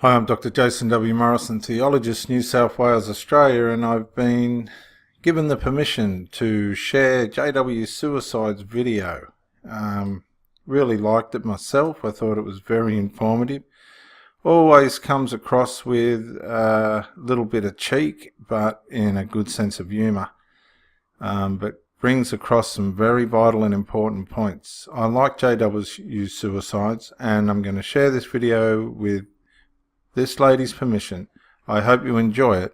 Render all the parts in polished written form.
Hi, I'm Dr. Jason W. Morrison, theologist, New South Wales, Australia, and I've been given the permission to share JW Suicide's video. Really liked it myself. I thought it was very informative. Always comes across with a little bit of cheek, but in a good sense of humour. But brings across some very vital and important points. I like JW Suicides, and I'm going to share this video with this lady's permission. I hope you enjoy it.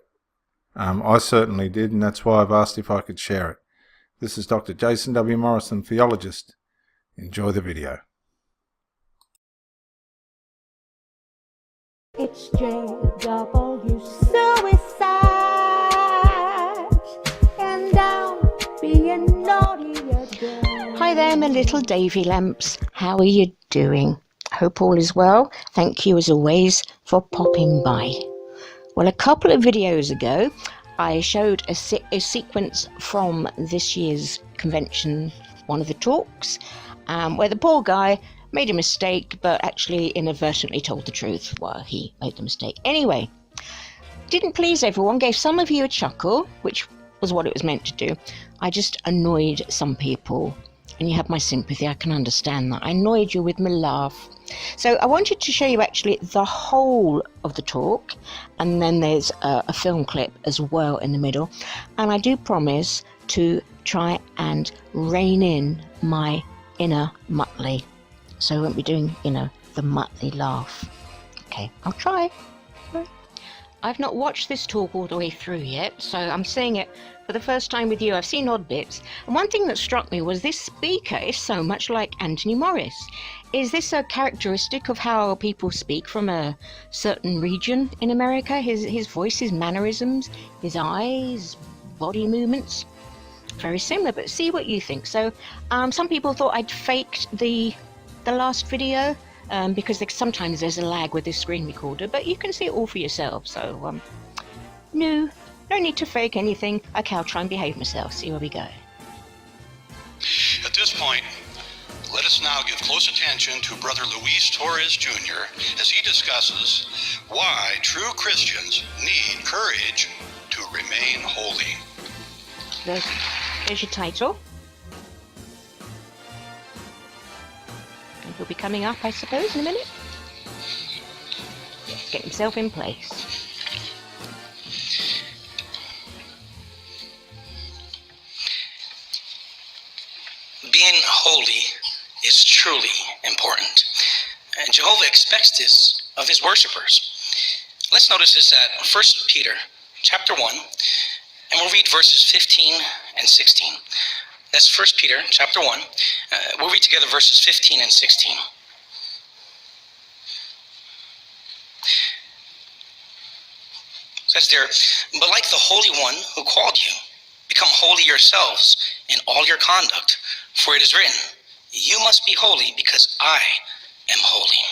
I certainly did, and that's why I've asked if I could share it. This is Dr. Jason W. Morrison, theologist. Enjoy the video. It's JW Suicides, and I'm being naughty again. Hi there, my little Davy lamps. How are you doing? Hope all is well. Thank you as always for popping by. Well, a couple of videos ago I showed a sequence from this year's convention, one of the talks, where the poor guy made a mistake but actually inadvertently told the truth while he made the mistake. Anyway, didn't please everyone, gave some of you a chuckle, which was what it was meant to do. I just annoyed some people, and you have my sympathy. I can understand that. I annoyed you with my laugh. So I wanted to show you actually the whole of the talk, and then there's a film clip as well in the middle. And I do promise to try and rein in my inner Muttley. So I won't be doing, the Muttley laugh. Okay, I'll try. I've not watched this talk all the way through yet, so I'm seeing it for the first time with you. I've seen odd bits, and one thing that struck me was this speaker is so much like Anthony Morris. Is this a characteristic of how people speak from a certain region in America? His voice, his mannerisms, his eyes, body movements, very similar, but see what you think. So some people thought I'd faked the last video, because sometimes there's a lag with this screen recorder, but you can see it all for yourself. So no need to fake anything. Okay, I'll try and behave myself. See where we go. At this point, let us now give close attention to Brother Luis Torres Jr. as he discusses why true Christians need courage to remain holy. There's your title. And he'll be coming up, I suppose, in a minute. Get himself in place. Being holy is truly important, and Jehovah expects this of his worshipers. Let's notice this at 1 Peter chapter 1, and we'll read verses 15 and 16. That's 1 Peter chapter 1. We'll read together verses 15 and 16. It says there, "But like the Holy One who called you, become holy yourselves in all your conduct, for it is written, you must be holy because I am holy."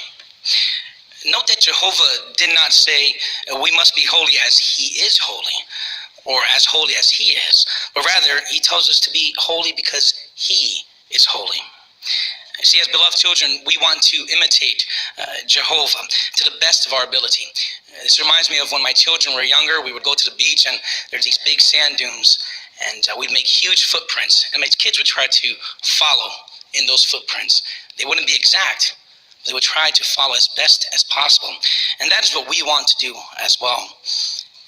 Note that Jehovah did not say we must be holy as he is holy, or as holy as he is, but rather he tells us to be holy because he is holy. See, as beloved children, we want to imitate Jehovah to the best of our ability. This reminds me of when my children were younger. We would go to the beach, and there's these big sand dunes, and we'd make huge footprints, and my kids would try to follow in those footprints. They wouldn't be exact. They would try to follow as best as possible, and that is what we want to do as well.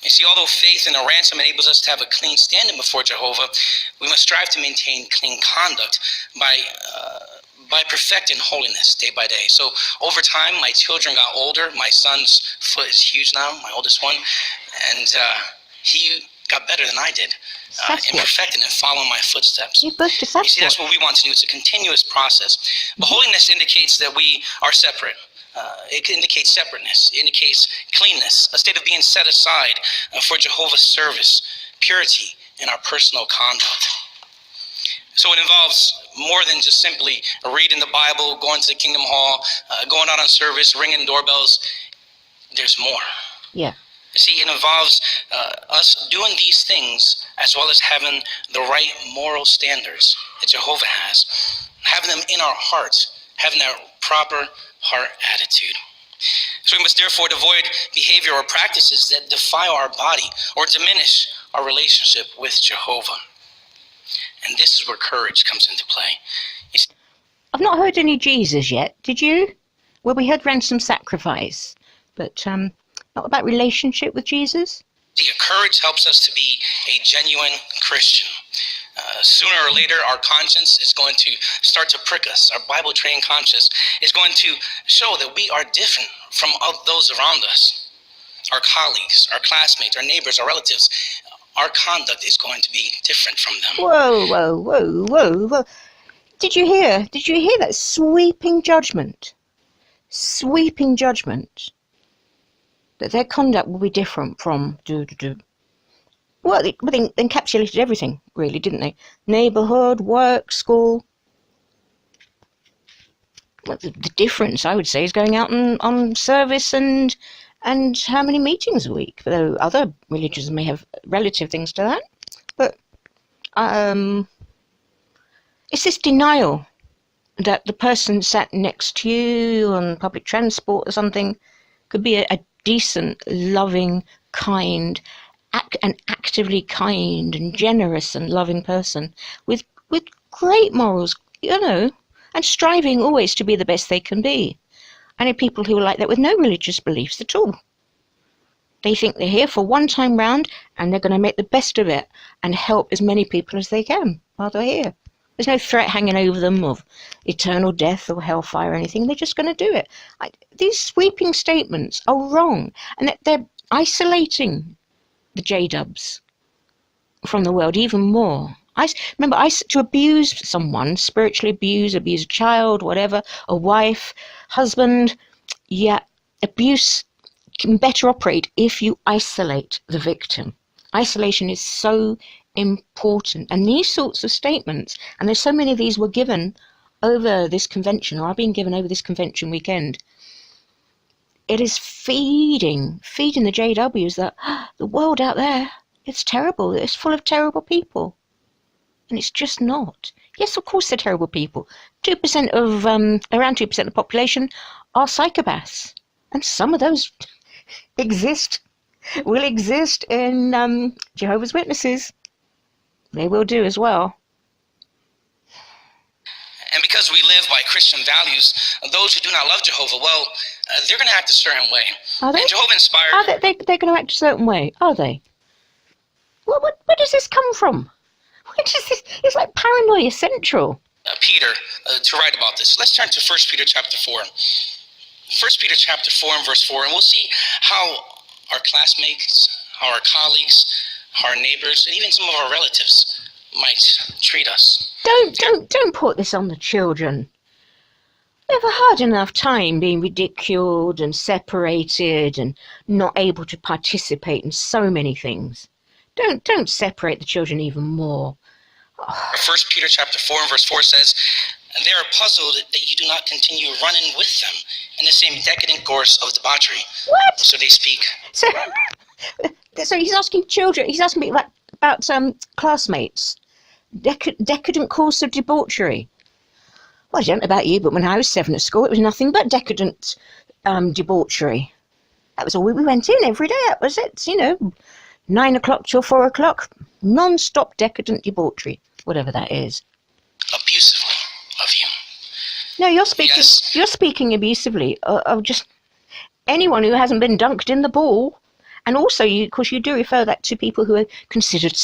You see, although faith in a ransom enables us to have a clean standing before Jehovah, we must strive to maintain clean conduct by perfecting holiness day by day. So over time, my children got older. My son's foot is huge now, my oldest one, and he got better than I did in perfecting and following my footsteps. You see, that's what we want to do. It's a continuous process. But holiness indicates that we are separate. It indicates separateness. It indicates cleanness, a state of being set aside for Jehovah's service, purity in our personal conduct. So it involves more than just simply reading the Bible, going to the Kingdom Hall, going out on service, ringing doorbells. There's more. Yeah. See, it involves us doing these things as well as having the right moral standards that Jehovah has, having them in our hearts, having that proper heart attitude. So we must therefore avoid behavior or practices that defile our body or diminish our relationship with Jehovah. And this is where courage comes into play. I've not heard any Jesus yet, did you? Well, we heard ransom sacrifice, but not about relationship with Jesus. Courage helps us to be a genuine Christian. Sooner or later, our conscience is going to start to prick us. Our Bible-trained conscience is going to show that we are different from those around us. Our colleagues, our classmates, our neighbors, our relatives, our conduct is going to be different from them. Whoa, whoa, whoa, whoa, whoa. Did you hear that sweeping judgment? Sweeping judgment. That their conduct will be different from Well, they encapsulated everything, really, didn't they? Neighbourhood, work, school. Well, the difference, I would say, is going out on service and how many meetings a week. Though other religions may have relative things to that. But it's this denial that the person sat next to you on public transport or something could be a decent, loving, kind, and actively kind and generous and loving person with great morals, and striving always to be the best they can be. I know people who are like that with no religious beliefs at all. They think they're here for one time round and they're going to make the best of it and help as many people as they can while they're here. There's no threat hanging over them of eternal death or hellfire or anything. They're just going to do it. These sweeping statements are wrong, and that they're isolating the J-dubs from the world even more. To abuse someone, spiritually abuse a child, whatever, a wife, husband, abuse can better operate if you isolate the victim. Isolation is so important, and these sorts of statements, and there's so many of these were given over this convention, or are being given over this convention weekend. It is feeding the JWs that the world out there, it's terrible, it's full of terrible people, and it's just not. Yes, of course they're terrible people. 2% of around 2% of the population are psychopaths, and some of those will exist in Jehovah's Witnesses. They will do as well. And because we live by Christian values, those who do not love Jehovah, they're going to act a certain way. Are they? And Jehovah inspired... Are they? They're going to act a certain way, are they? Where does this come from? Where does this... It's like paranoia central. Peter, to write about this. Let's turn to 1 Peter chapter 4. 1 Peter chapter 4 and verse 4, and we'll see how our classmates, how our colleagues, our neighbors, and even some of our relatives might treat us. Don't put this on the children. They've a hard enough time being ridiculed and separated and not able to participate in so many things. Don't separate the children even more. 1 Peter chapter 4 and verse 4 says, and they are puzzled that you do not continue running with them in the same decadent course of debauchery. What? So they speak. So he's asking children, he's asking me about classmates. Decadent course of debauchery. Well, I don't know about you, but when I was 7 at school, it was nothing but decadent debauchery. That was all we went in every day. That was it, 9 o'clock till 4 o'clock. Non-stop decadent debauchery, whatever that is. Abusively of you. No, you're speaking. Yes. You're speaking abusively of just anyone who hasn't been dunked in the ball. And also, because you do refer that to people who are considered,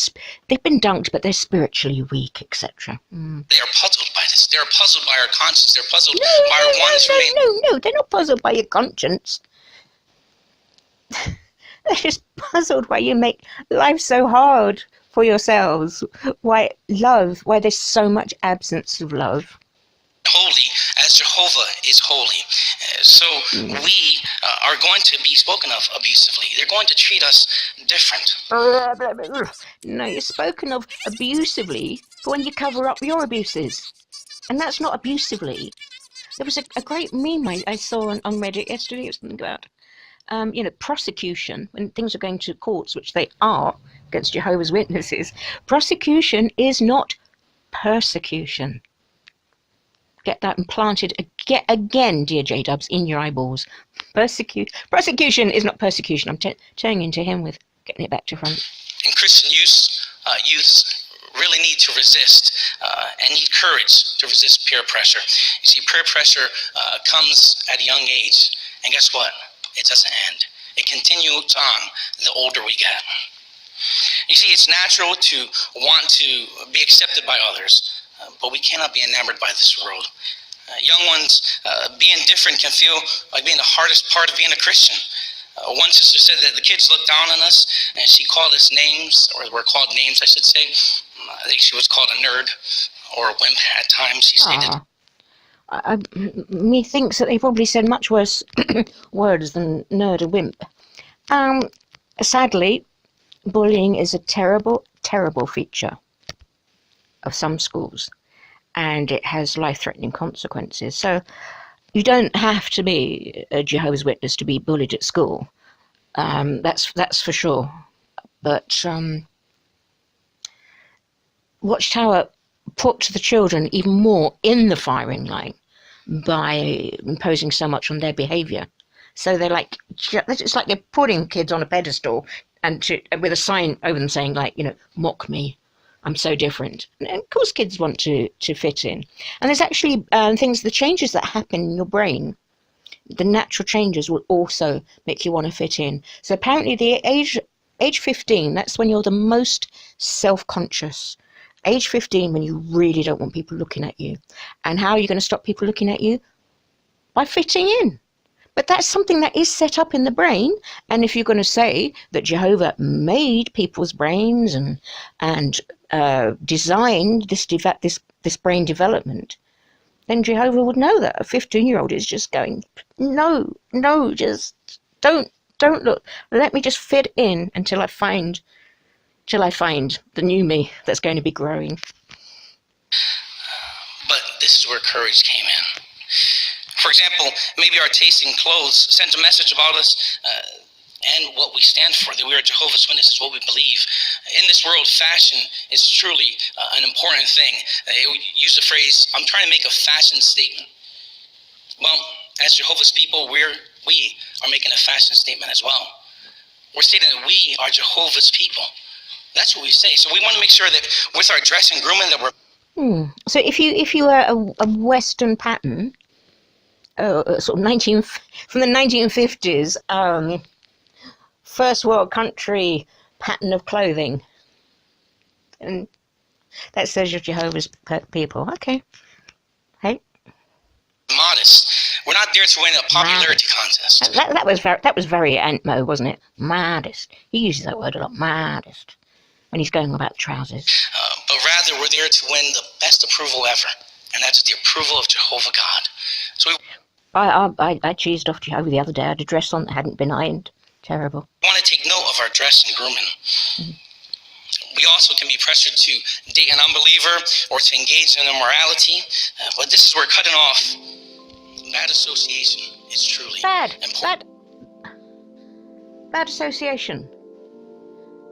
they've been dunked, but they're spiritually weak, etc. They are puzzled by this. They're puzzled by our conscience. They're puzzled by our ones who remain. No, they're not puzzled by your conscience. They're just puzzled why you make life so hard for yourselves. Why there's so much absence of love. Holy as Jehovah is holy. So we are going to be spoken of abusively. They're going to treat us different. No, you're spoken of abusively for when you cover up your abuses. And that's not abusively. There was a great meme I saw on Reddit yesterday. It was something about, prosecution, when things are going to courts, which they are, against Jehovah's Witnesses. Prosecution is not persecution. Get that implanted again, dear J-Dubs, in your eyeballs. Persecution is not persecution. I'm turning into him with getting it back to front. And Christian youths really need to resist and need courage to resist peer pressure. You see, peer pressure comes at a young age, and guess what? It doesn't end. It continues on the older we get. You see, it's natural to want to be accepted by others, but we cannot be enamored by this world. Young ones, being different can feel like being the hardest part of being a Christian. One sister said that the kids looked down on us, and she called us names, or were called names, I should say. I think she was called a nerd, or a wimp at times, she stated. Methinks that they probably said much worse words than nerd or wimp. Sadly, bullying is a terrible, terrible feature of some schools, and it has life-threatening consequences. So you don't have to be a Jehovah's Witness to be bullied at school. That's for sure. But Watchtower put the children even more in the firing line by imposing so much on their behaviour. So it's like they're putting kids on a pedestal and with a sign over them saying, like, you know, mock me, I'm so different. And of course kids want to fit in. And there's actually the changes that happen in your brain, the natural changes will also make you want to fit in. So apparently the age 15, that's when you're the most self-conscious. Age 15, when you really don't want people looking at you. And how are you going to stop people looking at you? By fitting in. But that's something that is set up in the brain. And if you're going to say that Jehovah made people's brains and designed this brain development, then Jehovah would know that a 15-year-old is just going, no, just don't look. Let me just fit in until I find the new me that's going to be growing. But this is where courage came in. For example, maybe our taste in clothes sent a message about us and what we stand for, that we are Jehovah's Witnesses, what we believe. In this world, fashion is truly an important thing. They use the phrase, I'm trying to make a fashion statement. Well, as Jehovah's people, we are making a fashion statement as well. We're stating that we are Jehovah's people. That's what we say. So we want to make sure that with our dress and grooming that we're... So if you wear a Western pattern, sort of from the 1950s, first world country pattern of clothing, and that says you're Jehovah's people. Okay. Hey. Modest. We're not there to win a popularity contest. That was very Antmo, wasn't it? Modest. He uses that word a lot. Modest. When he's going about trousers. But rather, we're there to win the best approval ever, and that's the approval of Jehovah God. So I cheesed off Jehovah the other day. I had a dress on that hadn't been ironed. Terrible. We want to take note of our dress and grooming. We also can be pressured to date an unbeliever or to engage in immorality, but this is where cutting off bad association is truly important. Bad association.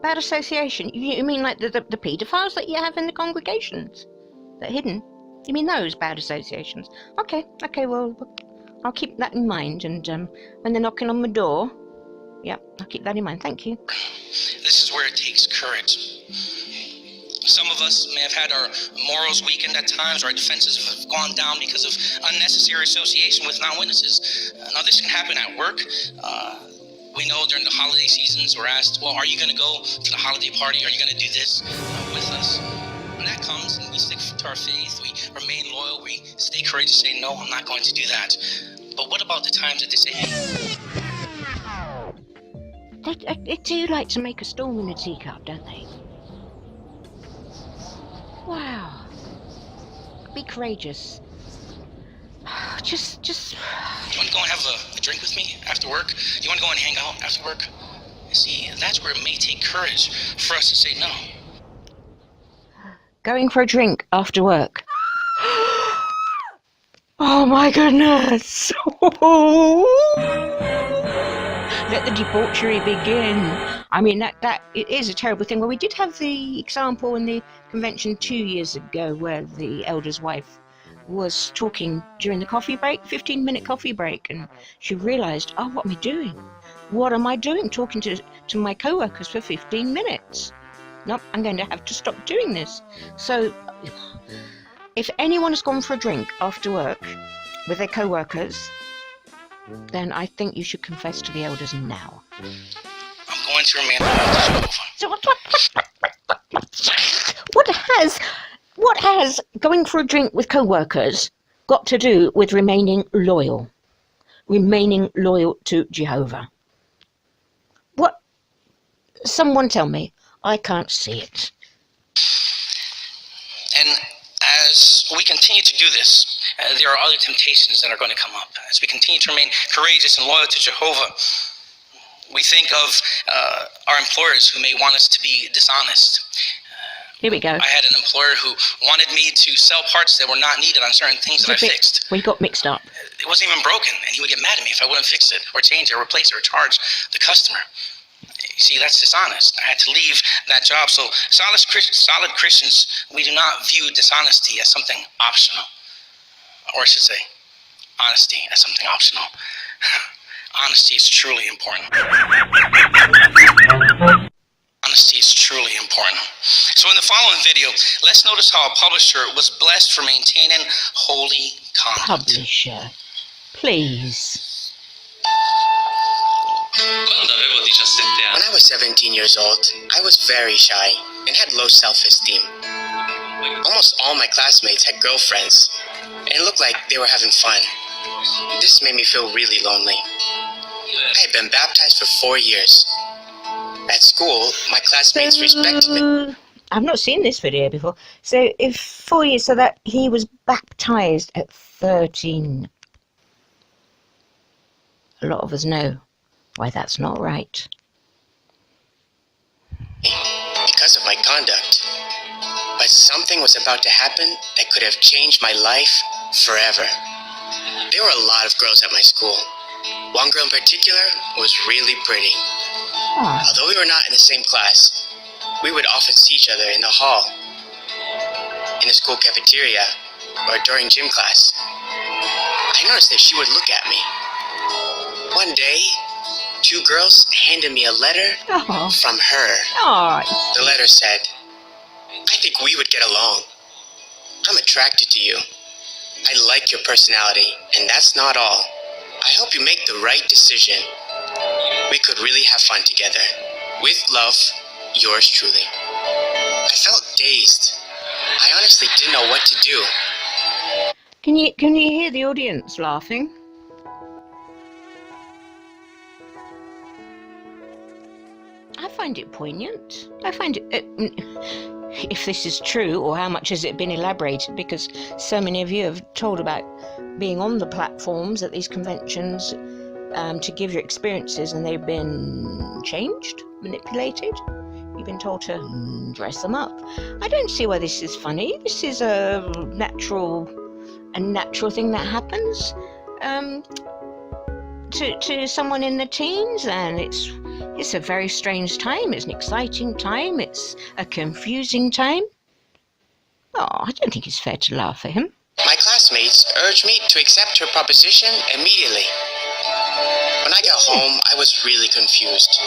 Bad association. You mean like the paedophiles that you have in the congregations? That are hidden? You mean those bad associations? Okay, well, I'll keep that in mind, and when they're knocking on my door, yeah, I'll keep that in mind. Thank you. This is where it takes courage. Some of us may have had our morals weakened at times, or our defenses have gone down because of unnecessary association with non-witnesses. Now, this can happen at work. We know during the holiday seasons, we're asked, well, are you going to go to the holiday party? Are you going to do this with us? When that comes and we stick to our faith, we remain loyal, we stay courageous, say, no, I'm not going to do that. But what about the times that they say, hey? They do like to make a storm in a teacup, don't they? Wow. Be courageous. Just... Do you want to go and have a drink with me after work? Do you want to go and hang out after work? You see, that's where it may take courage for us to say no. Going for a drink after work. Oh my goodness! Let the debauchery begin. I mean, that it is a terrible thing. Well, we did have the example in the convention 2 years ago where the elder's wife was talking during the coffee break, 15-minute coffee break, and she realized, oh, what am I doing? What am I doing talking to my co-workers for 15 minutes? No, I'm going to have to stop doing this. So if anyone has gone for a drink after work with their co-workers, then I think you should confess to the elders now. I'm going to remain loyal to Jehovah. So what has going for a drink with co-workers got to do with remaining loyal to Jehovah? What? Someone tell me. I can't see it. And as we continue to do this, there are other temptations that are going to come up. As we continue to remain courageous and loyal to Jehovah, we think of our employers who may want us to be dishonest. Here we go. I had an employer who wanted me to sell parts that were not needed on certain things that I fixed. We got mixed up. It wasn't even broken, and he would get mad at me if I wouldn't fix it, or change it, or replace it, or charge the customer. You see, that's dishonest. I had to leave that job. So solid Christians, we do not view dishonesty as something optional. Or I should say, honesty as something optional. Honesty is truly important. Honesty is truly important. So in the following video, let's notice how a publisher was blessed for maintaining holy conduct. Publisher, please. When I was 17 years old, I was very shy and had low self-esteem. Almost all my classmates had girlfriends, and it looked like they were having fun. This made me feel really lonely. I had been baptized for 4 years. At school, my classmates respected me. I've not seen this video before. So if 4 years, so that he was baptized at 13. A lot of us know why that's not right. Because of my conduct. But something was about to happen that could have changed my life forever. There were a lot of girls at my school. One girl in particular was really pretty. Oh. Although we were not in the same class, we would often see each other in the hall, in the school cafeteria, or during gym class. I noticed that she would look at me. One day, 2 girls handed me a letter from her. Oh. The letter said, "I think we would get along. I'm attracted to you. I like your personality, and that's not all. I hope you make the right decision. We could really have fun together. With love, yours truly." I felt dazed. I honestly didn't know what to do. Can you hear the audience laughing? I find it poignant. I find it, if this is true, or how much has it been elaborated, because so many of you have told about being on the platforms at these conventions to give your experiences, and they've been changed, manipulated. You've been told to dress them up. I don't see why this is funny. This is a natural thing that happens to someone in the teens, and it's a very strange time. It's an exciting time. It's a confusing time. Oh, I don't think it's fair to laugh at him. My classmates urged me to accept her proposition immediately. When I got home, I was really confused.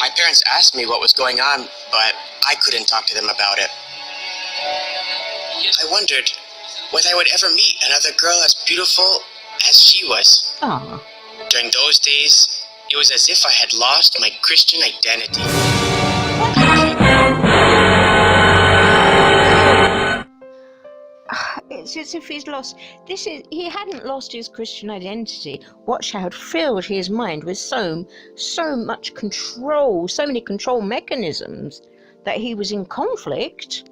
My parents asked me what was going on, but I couldn't talk to them about it. I wondered whether I would ever meet another girl as beautiful as she was. Oh. During those days, it was as if I had lost my Christian identity. It's as if he's lost. He hadn't lost his Christian identity. Watch how it filled his mind with so much control, so many control mechanisms, that he was in conflict.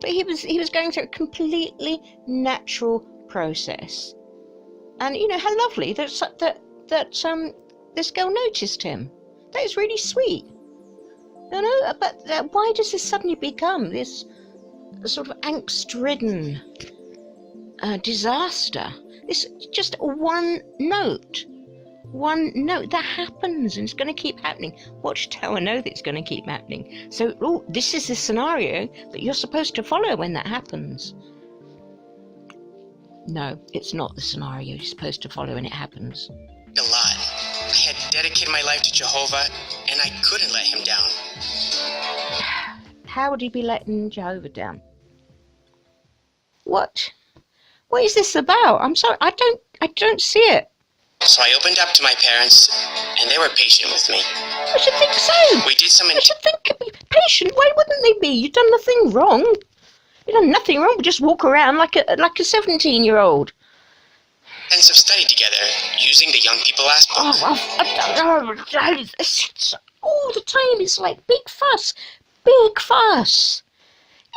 But he was going through a completely natural process. And you know how lovely that this girl noticed him. That is really sweet. You know, but why does this suddenly become this sort of angst-ridden disaster? This just one note No, that happens, and it's going to keep happening. Watchtower know that it's going to keep happening. So, this is the scenario that you're supposed to follow when that happens. No, it's not the scenario you're supposed to follow when it happens. A lot. I had dedicated my life to Jehovah, and I couldn't let him down. How would he be letting Jehovah down? What? What is this about? I'm sorry, I don't see it. So I opened up to my parents, and they were patient with me. I should think so. We did some... I should think patient. Why wouldn't they be? You've done nothing wrong. You've done nothing wrong. Just walk around like a 17-year-old. Sense of study together, using the Young People Ask book. It's all the time. It's like big fuss. Big fuss.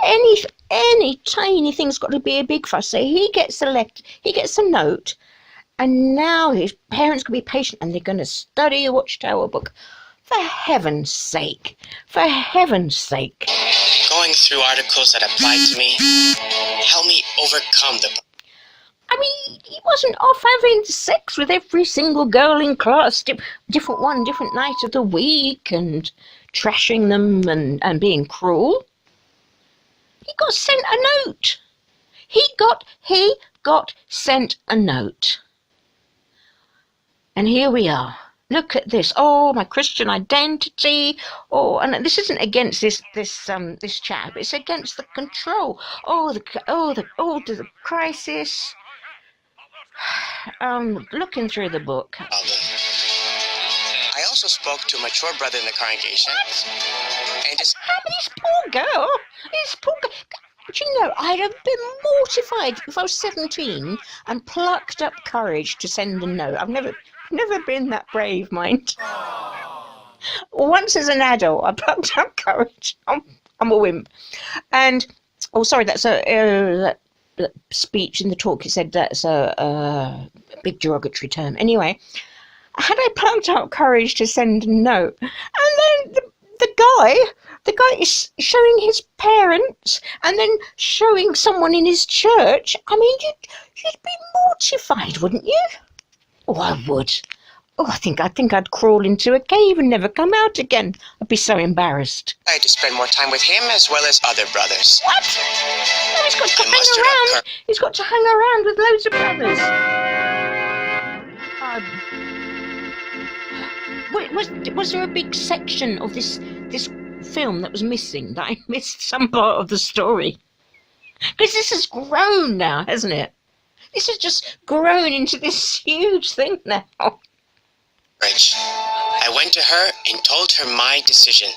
Any tiny thing's got to be a big fuss. So he gets a note, and now his parents can be patient, and they're going to study a Watchtower book. For heaven's sake. For heaven's sake. Going through articles that applied to me helped me overcome the... I mean, he wasn't off having sex with every single girl in class, different night of the week, and trashing them and being cruel. He got sent a note. He got sent a note. And here we are. Look at this. Oh, my Christian identity. Oh, and this isn't against this chap. It's against the control. The crisis. Looking through the book. I also spoke to a mature brother in the congregation. And just... This poor girl. Do you know, I'd have been mortified if I was 17 and plucked up courage to send a note. I've never been that brave, mind. Once as an adult, I plucked up courage. I'm a wimp. And, that's that speech in the talk. It said that's a big derogatory term. Anyway, had I plucked up courage to send a note, and then the guy is showing his parents and then showing someone in his church. I mean, you'd be mortified, wouldn't you? Oh, I would. Oh, I think I'd crawl into a cave and never come out again. I'd be so embarrassed. I had to spend more time with him as well as other brothers. What? No, he's got to hang around. He's got to hang around with loads of brothers. Was there a big section of this film that was missing, that I missed some part of the story? Because this has grown now, hasn't it? This has just grown into this huge thing now. I went to her and told her my decision.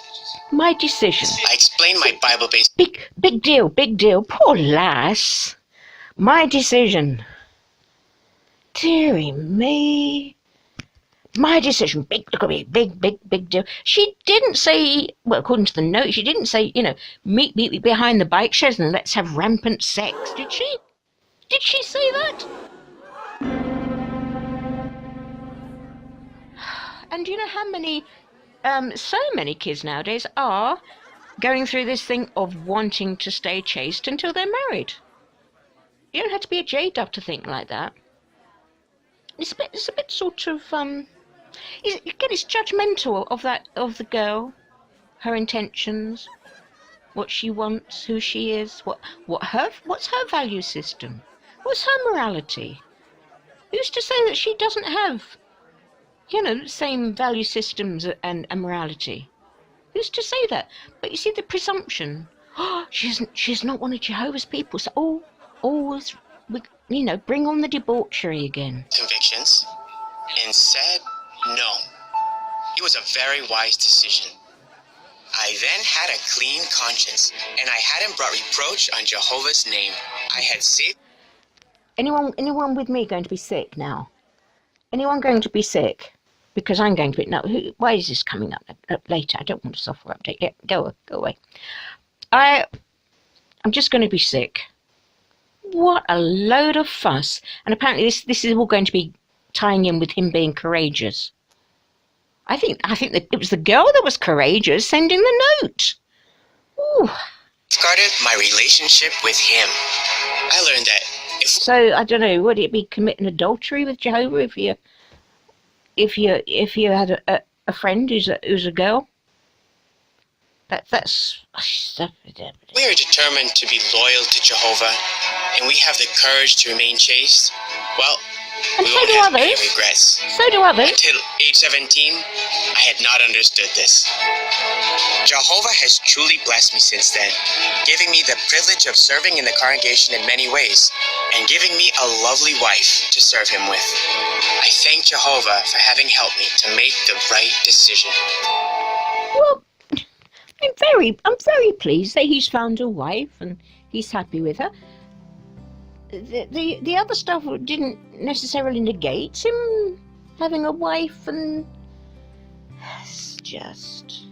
My decision? I explained my Bible-based... Big deal. Poor lass. My decision. Dearie me. My decision. Big deal. She didn't say, well, according to the note, she didn't say, meet me behind the bike sheds and let's have rampant sex, did she? Did she say that? And do you know how many, so many kids nowadays are going through this thing of wanting to stay chaste until they're married? You don't have to be a J-dub to think like that. It's a bit sort of, it's judgmental of the girl, her intentions, what she wants, who she is, what's her value system, what's her morality. Who's to say that she doesn't have, the same value systems and morality? Who's to say that? But you see the presumption. Oh, she's not one of Jehovah's people. So always, bring on the debauchery again. Convictions, and said no. It was a very wise decision. I then had a clean conscience, and I hadn't brought reproach on Jehovah's name. I had saved... Anyone with me going to be sick now? Anyone going to be sick? Because I'm going to be... No, why is this coming up later? I don't want a software update. Yeah, go away. I'm just going to be sick. What a load of fuss. And apparently this is all going to be tying in with him being courageous. I think that it was the girl that was courageous sending the note. Ooh. Started my relationship with him. I learned that if... So, I don't know, would it be committing adultery with Jehovah if you... if you had a friend who's a girl. That's. We are determined to be loyal to Jehovah, and we have the courage to remain chaste. Well, And we so won't do have any others. regrets. So do others. Until age 17, I had not understood this. Jehovah has truly blessed me since then, giving me the privilege of serving in the congregation in many ways, and giving me a lovely wife to serve him with. I thank Jehovah for having helped me to make the right decision. Well, I'm very pleased that he's found a wife and he's happy with her. The other stuff didn't necessarily negate him having a wife, and it's just,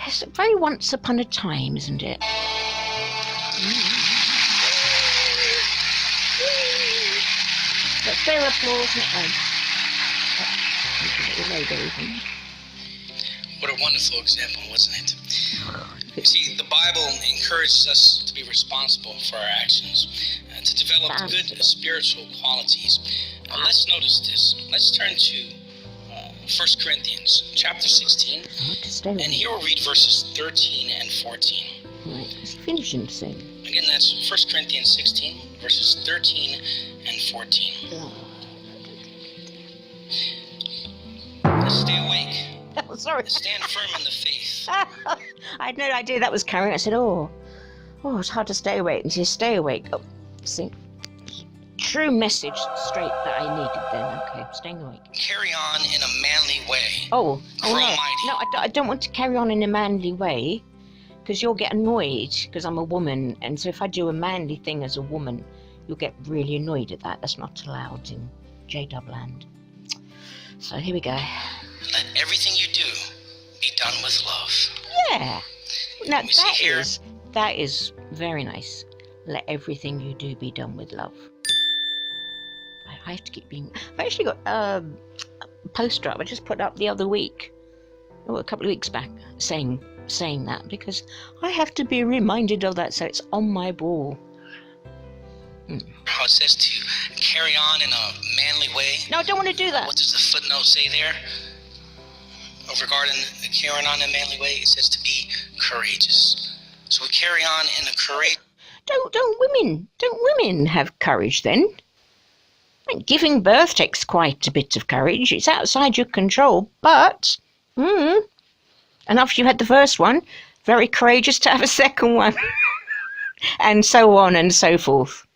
it's very once upon a time, isn't it? But fair applause at home. What a wonderful example, wasn't it? You see, the Bible encourages us to be responsible for our actions, to develop good spiritual qualities. Let's notice this. Let's turn to 1 Corinthians chapter 16, and here we'll read verses 13 and 14. Right, is he finishing soon? Again, that's 1 Corinthians 16, verses 13 and 14. Stay awake. Oh, sorry. Stand firm in the faith. I had no idea that was coming. I said, oh, it's hard to stay awake. And she said, stay awake. Oh, see, true message straight that I needed then. Okay, staying awake. Carry on in a manly way. Oh Grow no. mighty. No, I don't want to carry on in a manly way, because you'll get annoyed, because I'm a woman. And so if I do a manly thing as a woman, you'll get really annoyed at that. That's not allowed in J-Dub land. So here we go. Let everything you do be done with love. Yeah. Now We see here- that is very nice. Let everything you do be done with love. I have to keep being. I've actually got a poster up I just put up the other week, a couple of weeks back, saying that, because I have to be reminded of that, so it's on my wall. How it says to carry on in a manly way. No, I don't want to do that. What does the footnote say there? Regarding carrying on in a manly way, it says to be courageous. So we carry on in a courage. Don't women have courage then? Like, giving birth takes quite a bit of courage. It's outside your control, but and after you had the first one, very courageous to have a second one. And so on and so forth.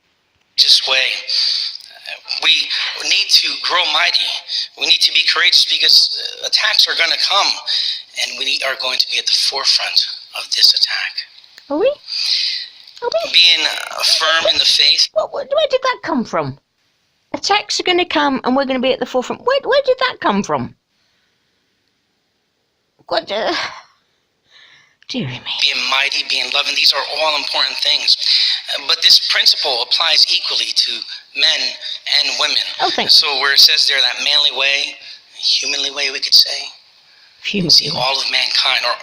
This way, we need to grow mighty. We need to be courageous, because attacks are going to come, and we are going to be at the forefront of this attack. Are we? Being firm in the faith. Where did that come from? Attacks are going to come, and we're going to be at the forefront. Where did that come from? What? Dearie me. Being mighty, being loving, these are all important things. But this principle applies equally to men and women. Oh, thanks. So where it says there that manly way, humanly way, we could say, see, all of mankind, or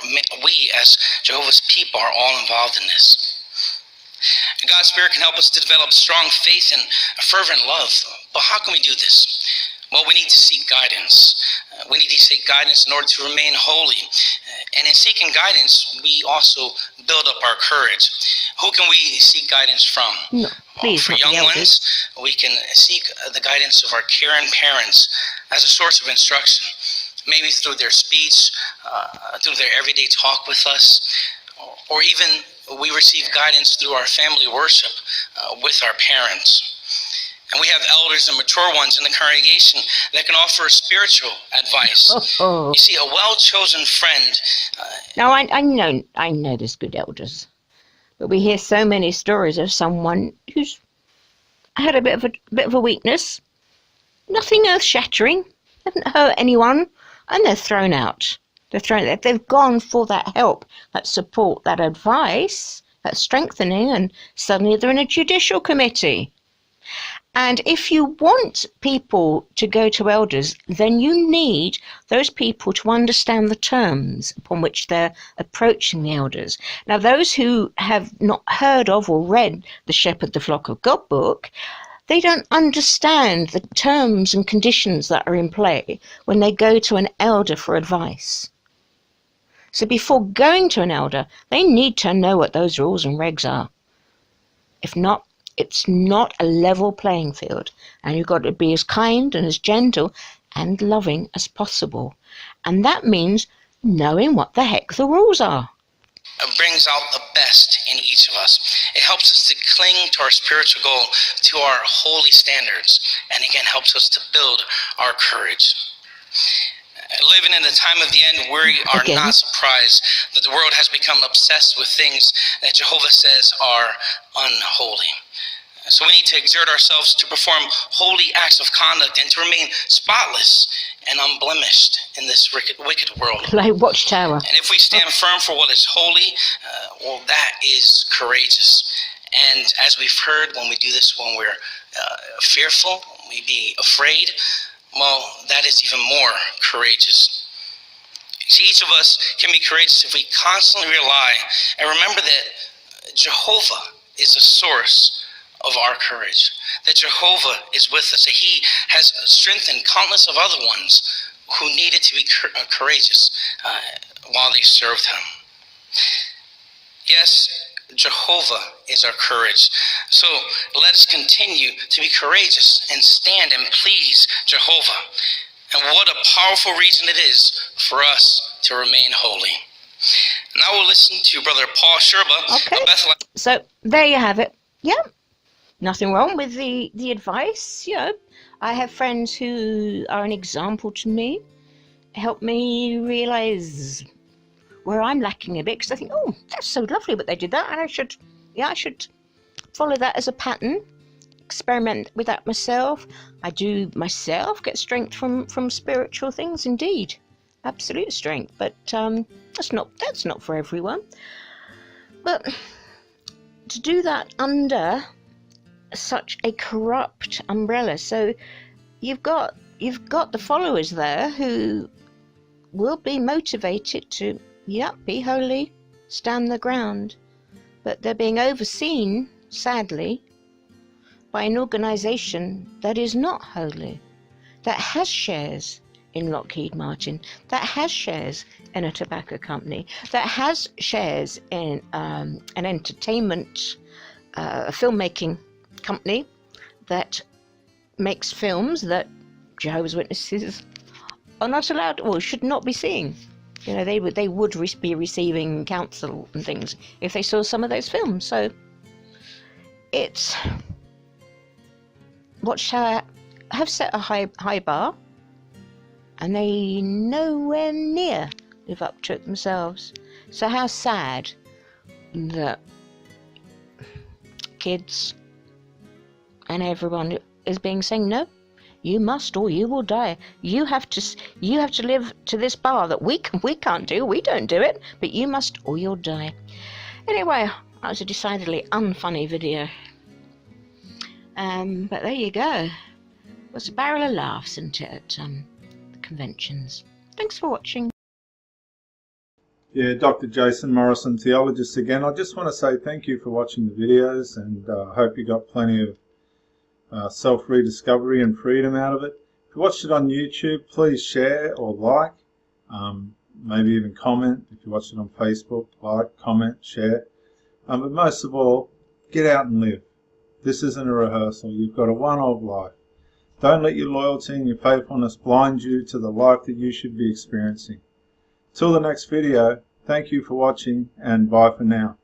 we as Jehovah's people, are all involved in this. God's Spirit can help us to develop strong faith and a fervent love. But how can we do this? Well, we need to seek guidance. We need to seek guidance in order to remain holy. And in seeking guidance, we also build up our courage. Who can we seek guidance from? No, please, For not the young elders. ones, we can seek the guidance of our caring parents as a source of instruction. Maybe through their speech, through their everyday talk with us, or even we receive guidance through our family worship with our parents. And we have elders and mature ones in the congregation that can offer spiritual advice. Oh. You see, a well-chosen friend. Now, I know there's good elders, but we hear so many stories of someone who's had a bit of a weakness, nothing earth-shattering, haven't hurt anyone, and they're thrown out. They've gone for that help, that support, that advice, that strengthening, and suddenly they're in a judicial committee. And if you want people to go to elders, then you need those people to understand the terms upon which they're approaching the elders. Now, those who have not heard of or read the Shepherd the Flock of God book, They don't understand the terms and conditions that are in play when they go to an elder for advice. So before going to an elder, they need to know what those rules and regs are. If not, it's not a level playing field, and you've got to be as kind and as gentle and loving as possible. And that means knowing what the heck the rules are. It brings out the best in each of us. It helps us to cling to our spiritual goal, to our holy standards, and again helps us to build our courage. Living in the time of the end, we are not surprised that the world has become obsessed with things that Jehovah says are unholy. So we need to exert ourselves to perform holy acts of conduct and to remain spotless and unblemished in this wicked world. Like Watchtower. And if we stand firm for what is holy, well, that is courageous. And as we've heard, when we do this, when we're fearful, when we be afraid, well, that is even more courageous. See, each of us can be courageous if we constantly rely and remember that Jehovah is the source of our courage, that Jehovah is with us, that he has strengthened countless of other ones who needed to be courageous while they served him. Yes, Jehovah is our courage. So let us continue to be courageous and stand and please Jehovah. And what a powerful reason it is for us to remain holy. Now we'll listen to Brother Paul Sherba of Bethlehem. So there you have it. Yeah. Nothing wrong with the advice. You know, I have friends who are an example to me, help me realize where I'm lacking a bit, because I think, oh, that's so lovely what they did that, and I should follow that as a pattern, experiment with that myself. I do myself get strength from spiritual things, indeed, absolute strength, but that's not for everyone. But to do that under such a corrupt umbrella, so you've got the followers there who will be motivated to be holy, stand the ground, but they're being overseen, sadly, by an organisation that is not holy, that has shares in Lockheed Martin, that has shares in a tobacco company, that has shares in an entertainment filmmaking company that makes films that Jehovah's Witnesses are not allowed, or should not be seeing. You know, they would be receiving counsel and things if they saw some of those films. So it's Watchtower have set a high bar, and they nowhere near live up to it themselves. So how sad that kids and everyone is being saying, no, you must or you will die. You have to live to this bar that we can't do. We don't do it, but you must or you'll die. Anyway, that was a decidedly unfunny video. But there you go. It was a barrel of laughs, isn't it, at the conventions. Thanks for watching. Yeah, Dr. Jason Morrison, theologist again. I just want to say thank you for watching the videos, and I hope you got plenty of self-rediscovery and freedom out of it. If you watched it on YouTube, please share or like, maybe even comment. If you watched it on Facebook, like, comment, share. But most of all, get out and live. This isn't a rehearsal. You've got a one-off life. Don't let your loyalty and your faithfulness blind you to the life that you should be experiencing. Till the next video, thank you for watching, and bye for now.